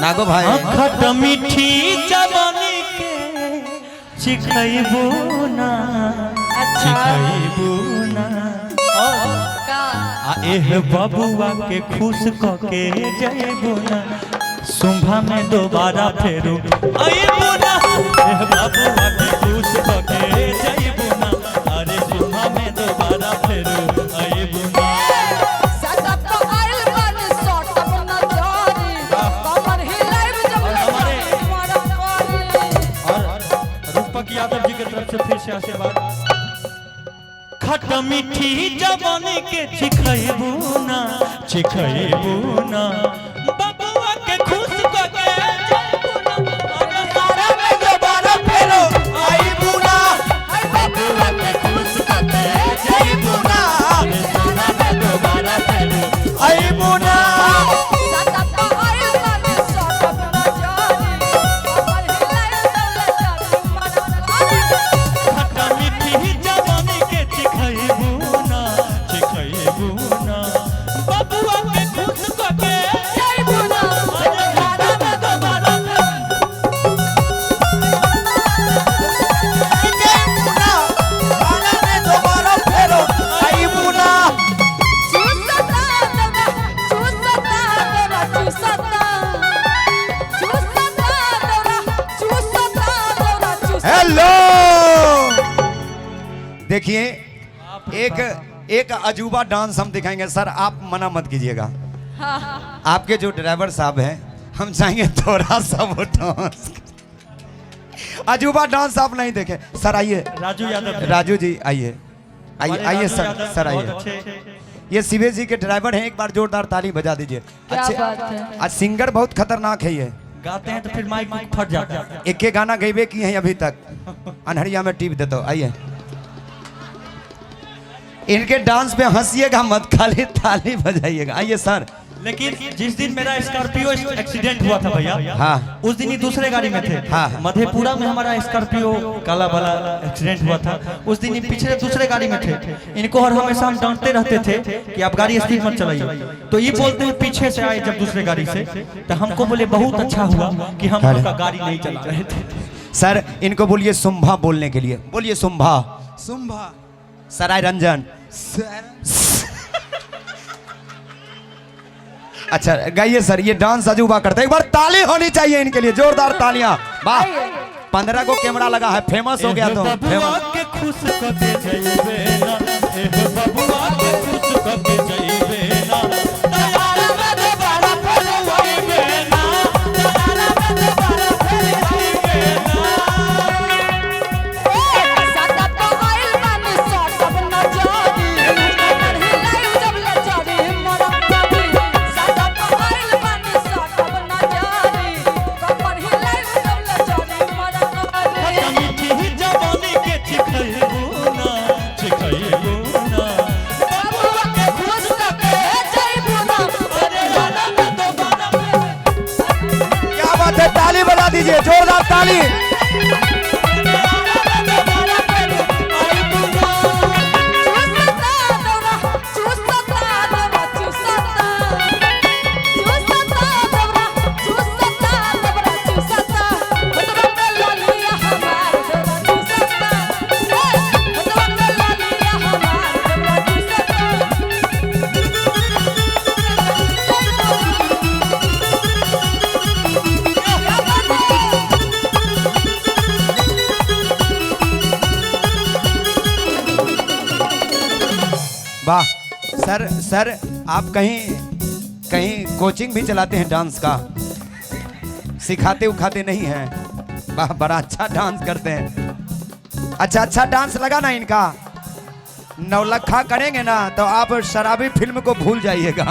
नागो भाई खट मीठी जवानी के चिखैबो ना चिखैबो ना आ एह बबुआ के खुश क के जइबो ना सुंभा में दोबारा फेरू आइबो ना एह बबुआ के खुश क के जइबो ना अरे सुंभा में दोबारा फेरू आइबो ना यादव जी की तरफ से फिर से आशीर्वाद। खट मीठी जवानी के चिखैबू ना बबुआ के खुश क के जइबू ना अरे सारा में दोबारा फेरो आइबू ना बबुआ के खुश क के जइबू ना अरे सारा में दोबारा फेरो आइबू ना देखिए एक अजूबा डांस हम दिखाएंगे सर, आप मना मत कीजिएगा। आपके जो ड्राइवर साहब हैं हम चाहेंगे थोड़ा सा वो डांस, अजूबा डांस आप नहीं देखे सर। आइए राजू जी आइए सर आइए। ये शिवेश जी के ड्राइवर हैं, एक बार जोरदार ताली बजा दीजिए। अच्छे आज सिंगर बहुत खतरनाक है, ये गाते हैं तो फिर माइक फट जाता है। एक गाना गईबे किए हैं अभी तक, अनहरिया में टिप देता। आइए इनके डांस पे हंसिएगा मत, खाली ताली बजाइएगा। आइए सर। लेकिन जिस दिन मेरा स्कॉर्पियो एक्सीडेंट हुआ था भैया, हाँ उस दिन ही दूसरे गाड़ी में थे। हाँ मधेपुरा में हमारा स्कॉर्पियो काला वाला एक्सीडेंट हुआ था, उस दिन ही पीछे दूसरे गाड़ी में थे। इनको और हमेशा हम डांटते रहते थे कि आप गाड़ी स्पीड मत चलाइए, तो ये बोलते हैं पीछे से आए जब दूसरे गाड़ी से, तो हमको बोले बहुत अच्छा हुआ कि हम आपका गाड़ी नहीं चला रहे थे। सर इनको बोलिए सुंभा बोलने के लिए, बोलिए सुंभा। सराय रंजन अच्छा गाइए सर, ये डांस अजूबा करते हैं। एक बार ताली होनी चाहिए इनके लिए, जोरदार तालियां। वाह 15 को कैमरा लगा है, फेमस हो गया तो ताली बजा दीजिए, जोरदार ताली। वाह सर आप कहीं कोचिंग भी चलाते हैं डांस का, सिखाते उखाते नहीं हैं? वाह बड़ा अच्छा डांस करते हैं। अच्छा डांस लगा ना इनका, नौलखा करेंगे ना तो आप शराबी फिल्म को भूल जाइएगा।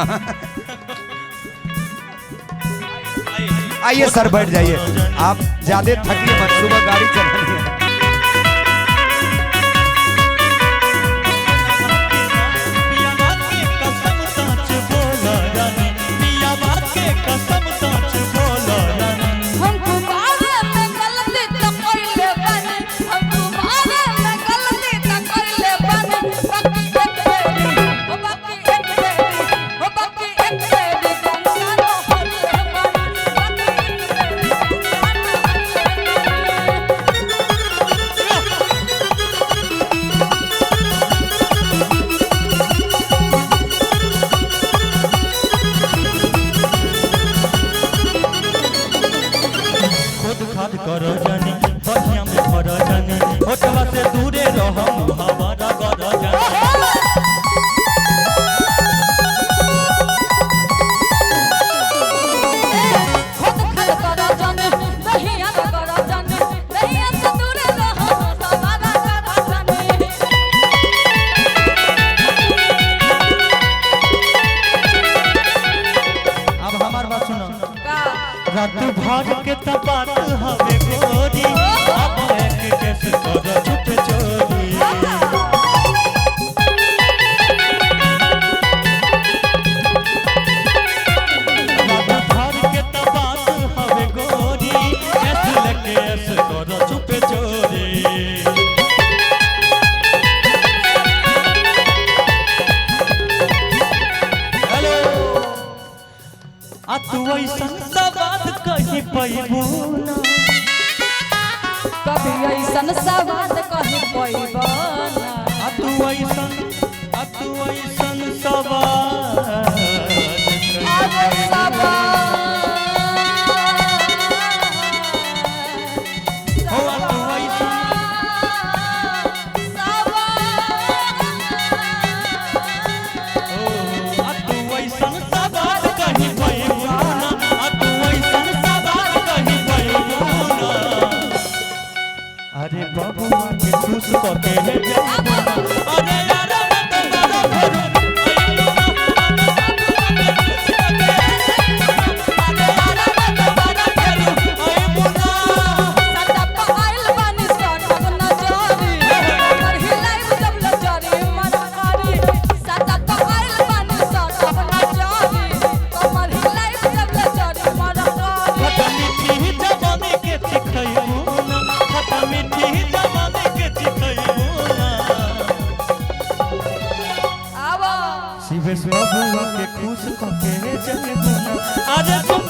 आइए सर बैठ जाइए, आप ज्यादा थकिए मत, सुबह गाड़ी चलानी है। घर के त बात हवे गोरी अब एक कैसे कर छुप चोरी तू ऐसन सवाद कहीं पैबू ना कभी ऐसन सवाद कहीं पैबू ना तू ऐसन सवाद अरे बबुआ के खुश करके अरे यार बबुआ के खुश करके अरे तुम